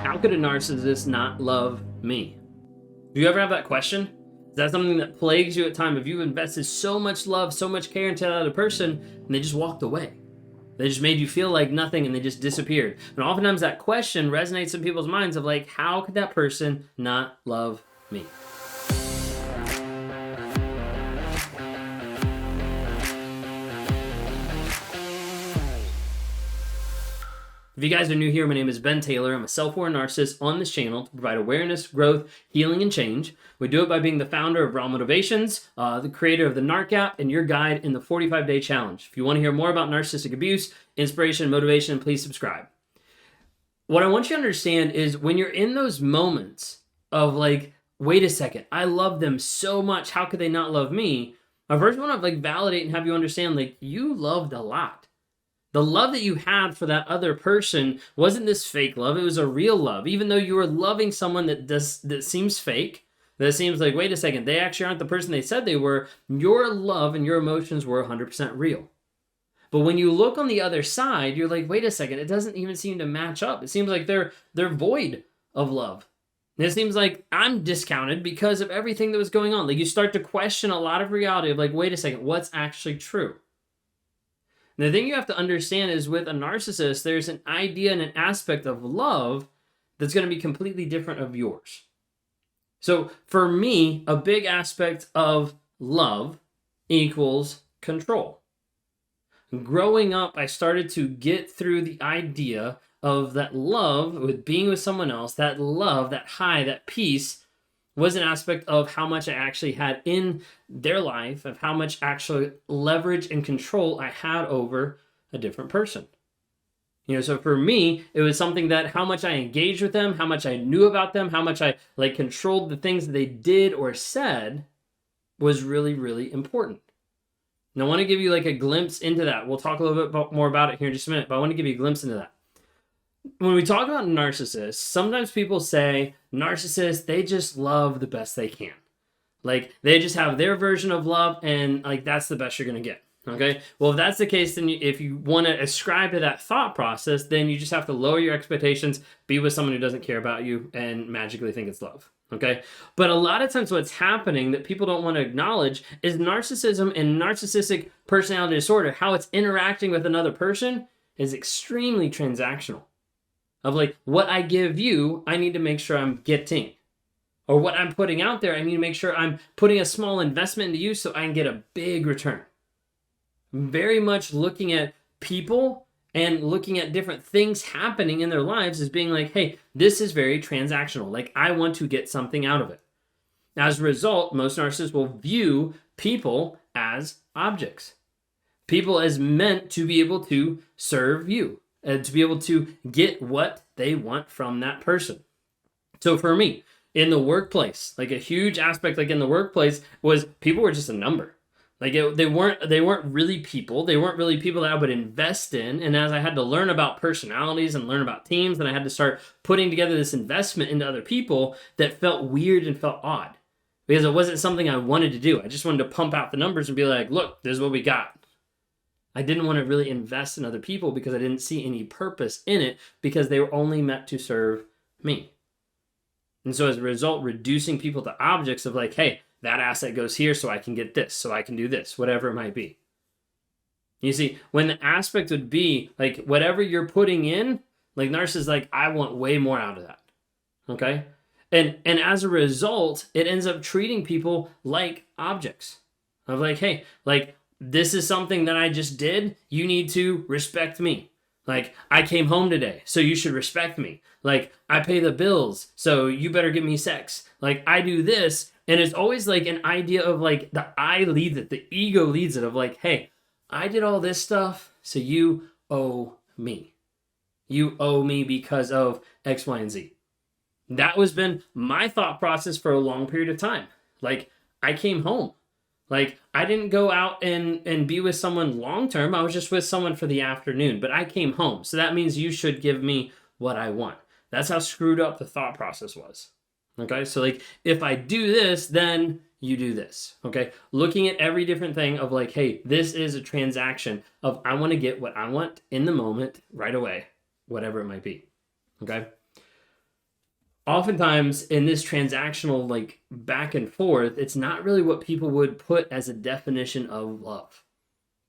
How could a narcissist not love me? Do you ever have that question? Is that something that plagues you at times? If you've invested so much love, so much care into that other person, and they just walked away. They just made you feel like nothing and they just disappeared. And oftentimes that question resonates in people's minds of like, how could that person not love me? If you guys are new here, my name is Ben Taylor. I'm a self-aware narcissist on this channel to provide awareness, growth, healing, and change. We do it by being the founder of Raw Motivations, the creator of the NARC app, and your guide in the 45-day challenge. If you want to hear more about narcissistic abuse, inspiration, and motivation, please subscribe. What I want you to understand is when you're in those moments of like, wait a second, I love them so much, how could they not love me? I first want to validate and have you understand you loved a lot. The love that you had for that other person wasn't this fake love. It was a real love. Even though you were loving someone that seems fake, that seems like, wait a second, they actually aren't the person they said they were, your love and your emotions were 100% real. But when you look on the other side, you're like, wait a second, it doesn't even seem to match up. It seems like they're void of love. And it seems like I'm discounted because of everything that was going on. You start to question a lot of reality of wait a second, what's actually true? The thing you have to understand is with a narcissist, there's an idea and an aspect of love that's going to be completely different of yours. So for me, a big aspect of love equals control. Growing up, I started to get through the idea of that love with being with someone else, that love, that high, that peace was an aspect of how much I actually had in their life, of how much actual leverage and control I had over a different person. So for me, it was something that how much I engaged with them, how much I knew about them, how much I controlled the things that they did or said was really, really important. And I want to give you a glimpse into that. We'll talk a little bit more about it here in just a minute, but I want to give you a glimpse into that. When we talk about narcissists, sometimes people say narcissists, they just love the best they can. They just have their version of love and that's the best you're going to get. Okay. Well, if that's the case, then if you want to ascribe to that thought process, then you just have to lower your expectations, be with someone who doesn't care about you and magically think it's love. Okay. But a lot of times what's happening that people don't want to acknowledge is narcissism and narcissistic personality disorder, how it's interacting with another person is extremely transactional. Of what I give you, I need to make sure I'm getting. Or what I'm putting out there, I need to make sure I'm putting a small investment into you so I can get a big return. Very much looking at people and looking at different things happening in their lives as being hey, this is very transactional. I want to get something out of it. As a result, most narcissists will view people as objects. People as meant to be able to serve you. To be able to get what they want from that person. So for me, in the workplace, a huge aspect in the workplace was people were just a number. They weren't really people. They weren't really people that I would invest in. And as I had to learn about personalities and learn about teams, and I had to start putting together this investment into other people that felt weird and felt odd. Because it wasn't something I wanted to do. I just wanted to pump out the numbers and be look, this is what we got. I didn't want to really invest in other people because I didn't see any purpose in it because they were only meant to serve me. And so as a result, reducing people to objects of hey, that asset goes here so I can get this, so I can do this, whatever it might be. You see, when the aspect would be whatever you're putting in, narcissists I want way more out of that. Okay? And as a result, it ends up treating people like objects. Of hey, this is something that I just did. You need to respect me. I came home today, so you should respect me. I pay the bills, so you better give me sex. I do this. And it's always an idea of the I leads it, the ego leads it of hey, I did all this stuff, so you owe me. You owe me because of X, Y, and Z. That has been my thought process for a long period of time. I came home. I didn't go out and be with someone long-term. I was just with someone for the afternoon, but I came home. So that means you should give me what I want. That's how screwed up the thought process was. Okay. So if I do this, then you do this. Okay. Looking at every different thing of hey, this is a transaction of I want to get what I want in the moment right away, whatever it might be. Okay. oftentimes in this transactional like back and forth, it's not really what people would put as a definition of love.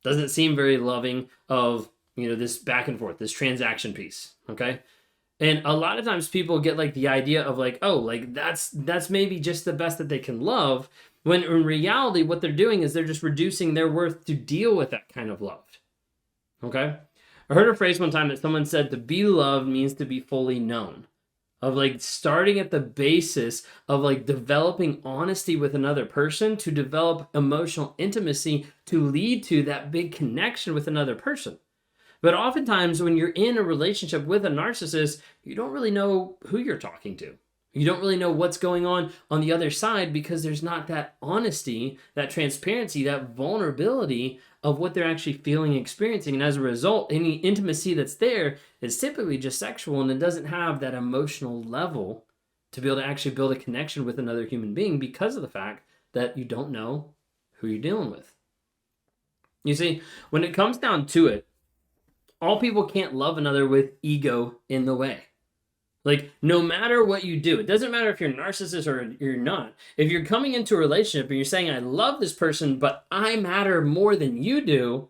Doesn't seem very loving of, this back and forth, this transaction piece. Okay. And a lot of times people get like the idea of like, oh, like that's maybe just the best that they can love, when in reality, what they're doing is they're just reducing their worth to deal with that kind of love. Okay. I heard a phrase one time that someone said to be loved means to be fully known. Of like starting at the basis of like developing honesty with another person to develop emotional intimacy to lead to that big connection with another person. But oftentimes when you're in a relationship with a narcissist, you don't really know who you're talking to. You don't really know what's going on the other side because there's not that honesty, that transparency, that vulnerability of what they're actually feeling and experiencing. And as a result, any intimacy that's there is typically just sexual, and it doesn't have that emotional level to be able to actually build a connection with another human being because of the fact that you don't know who you're dealing with. You see, when it comes down to it, all people can't love another with ego in the way. Like, no matter what you do, it doesn't matter if you're a narcissist or you're not. If you're coming into a relationship and you're saying, I love this person, but I matter more than you do,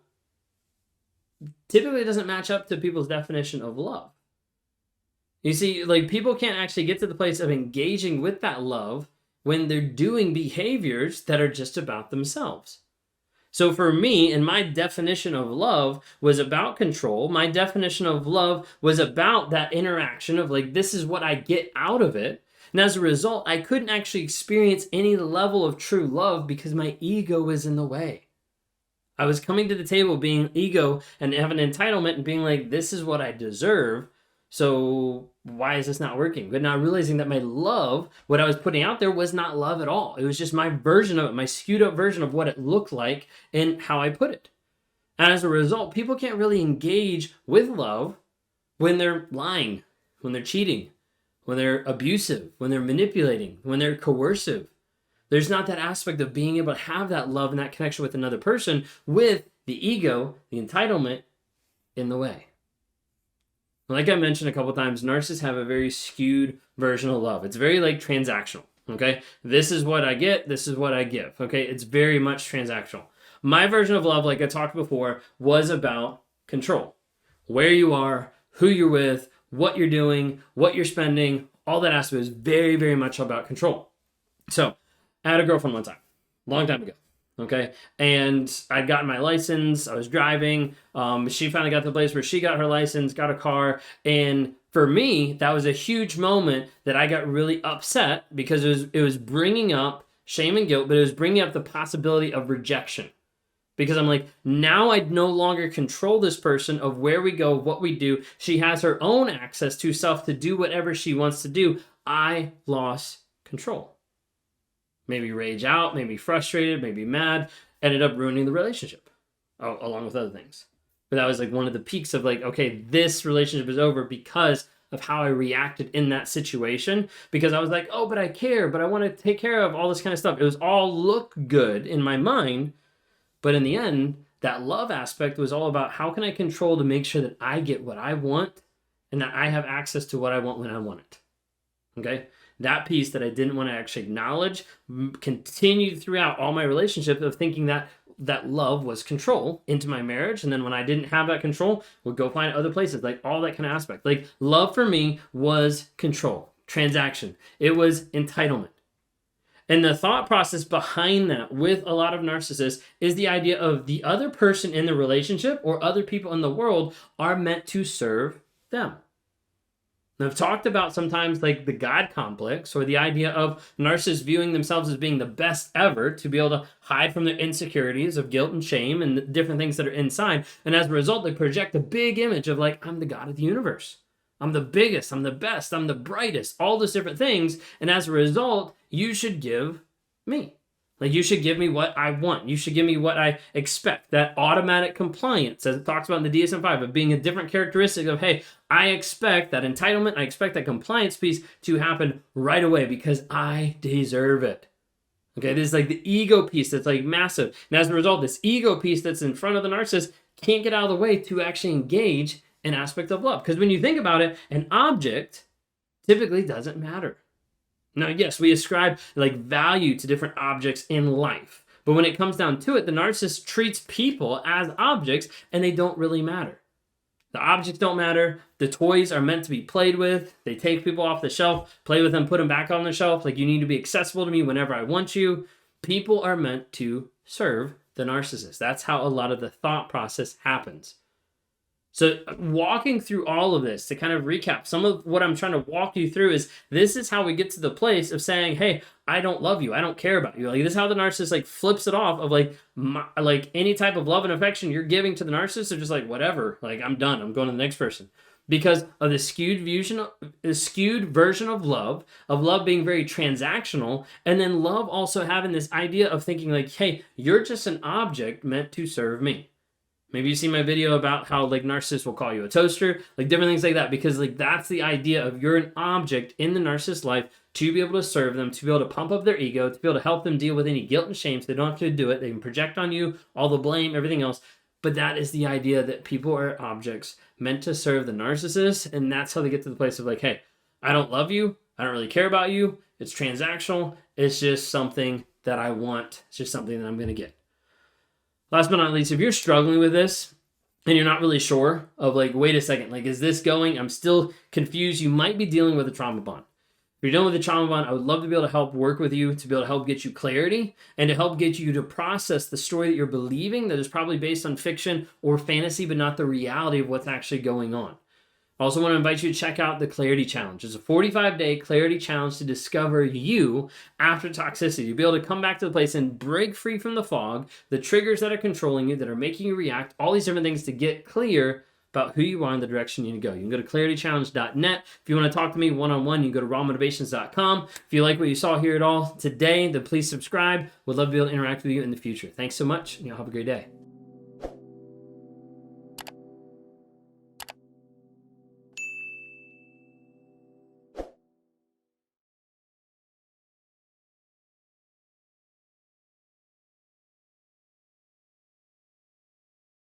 typically it doesn't match up to people's definition of love. You see, like, people can't actually get to the place of engaging with that love when they're doing behaviors that are just about themselves. So for me, and my definition of love was about control. My definition of love was about that interaction of like, this is what I get out of it. And as a result, I couldn't actually experience any level of true love because my ego was in the way. I was coming to the table being ego and having entitlement and being like, this is what I deserve. So why is this not working? But not realizing that my love, what I was putting out there, was not love at all. It was just my version of it, my skewed up version of what it looked like and how I put it. And as a result, people can't really engage with love when they're lying, when they're cheating, when they're abusive, when they're manipulating, when they're coercive. There's not that aspect of being able to have that love and that connection with another person with the ego, the entitlement in the way. Like I mentioned a couple times, narcissists have a very skewed version of love. It's very like transactional, okay? This is what I get, this is what I give, okay? It's very much transactional. My version of love, like I talked before, was about control. Where you are, who you're with, what you're doing, what you're spending, all that aspect is very, very much about control. So, I had a girlfriend one time, long time ago. Okay. And I'd gotten my license. I was driving. She finally got to the place where she got her license, got a car. And for me, that was a huge moment that I got really upset because it was bringing up shame and guilt, but it was bringing up the possibility of rejection. Because I'm like, now I no longer control this person of where we go, what we do. She has her own access to self to do whatever she wants to do. I lost control. Maybe rage out, maybe frustrated, maybe mad, ended up ruining the relationship, along with other things. But that was like one of the peaks of like, okay, this relationship is over because of how I reacted in that situation. Because I was like, oh, but I care, but I want to take care of all this kind of stuff. It was all look good in my mind. But in the end, that love aspect was all about how can I control to make sure that I get what I want and that I have access to what I want when I want it. Okay? That piece that I didn't want to actually acknowledge continued throughout all my relationships of thinking that love was control into my marriage. And then when I didn't have that control, would go find other places, like all that kind of aspect. Like love for me was control, transaction. It was entitlement. And the thought process behind that with a lot of narcissists is the idea of the other person in the relationship or other people in the world are meant to serve them. I've talked about sometimes like the God complex or the idea of narcissists viewing themselves as being the best ever to be able to hide from their insecurities of guilt and shame and the different things that are inside. And as a result, they project a big image of like, I'm the God of the universe. I'm the biggest, I'm the best, I'm the brightest, all those different things. And as a result, you should give me. Like you should give me what I want. You should give me what I expect. That automatic compliance, as it talks about in the DSM-5, of being a different characteristic of, hey, I expect that entitlement, I expect that compliance piece to happen right away because I deserve it. Okay, this is like the ego piece that's like massive. And as a result, this ego piece that's in front of the narcissist can't get out of the way to actually engage an aspect of love. Because when you think about it, an object typically doesn't matter. Now, yes, we ascribe like value to different objects in life. But when it comes down to it, the narcissist treats people as objects and they don't really matter. The objects don't matter. The toys are meant to be played with. They take people off the shelf, play with them, put them back on the shelf. Like, you need to be accessible to me whenever I want you. People are meant to serve the narcissist. That's how a lot of the thought process happens. So walking through all of this, to kind of recap, some of what I'm trying to walk you through is this is how we get to the place of saying, hey, I don't love you. I don't care about you. Like, this is how the narcissist like flips it off of like any type of love and affection you're giving to the narcissist. They're just like, whatever, like, I'm done. I'm going to the next person. Because of the skewed version of love being very transactional, and then love also having this idea of thinking like, hey, you're just an object meant to serve me. Maybe you see my video about how like narcissists will call you a toaster, like different things like that, because like that's the idea of you're an object in the narcissist's life to be able to serve them, to be able to pump up their ego, to be able to help them deal with any guilt and shame so they don't have to do it. They can project on you all the blame, everything else. But that is the idea that people are objects meant to serve the narcissist. And that's how they get to the place of like, hey, I don't love you. I don't really care about you. It's transactional. It's just something that I want. It's just something that I'm going to get. Last but not least, if you're struggling with this and you're not really sure of like, wait a second, like, is this going? I'm still confused. You might be dealing with a trauma bond. If you're dealing with a trauma bond, I would love to be able to help work with you, to be able to help get you clarity and to help get you to process the story that you're believing that is probably based on fiction or fantasy, but not the reality of what's actually going on. I also want to invite you to check out the Clarity Challenge. It's a 45-day Clarity Challenge to discover you after toxicity. You'll be able to come back to the place and break free from the fog, the triggers that are controlling you, that are making you react, all these different things to get clear about who you are and the direction you need to go. You can go to claritychallenge.net. If you want to talk to me one-on-one, you can go to rawmotivations.com. If you like what you saw here at all today, then please subscribe. Would love to be able to interact with you in the future. Thanks so much, and y'all have a great day.